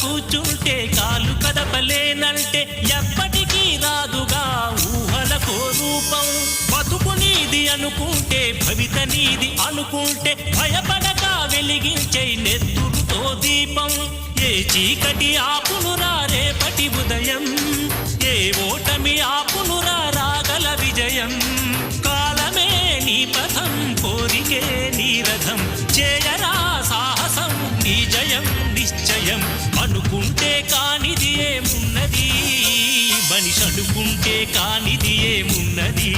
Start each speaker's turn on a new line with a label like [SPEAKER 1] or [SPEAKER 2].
[SPEAKER 1] కూర్చుంటే కాలు కదపలేనంటే ఎప్పటికీ రాదుగా ఊహలకో రూపం. బతుకు నీది అనుకుంటే భవిత నీది అనుకుంటే భయపడక వెలిగించే నెత్తురుతో దీపం. ఏ చీకటి ఆపునురా రేపటి ఉదయం, ఏ ఓటమి ఆపునురా రాగల విజయం. కాలమే నీ పథం, కోరికే నీ రథం, చేయరా సాహసం నీ జయం నిశ్చయం. అనుకుంటే కానిది ఏమున్నది, మనిషి అనుకుంటే కానిది ఏమున్నది.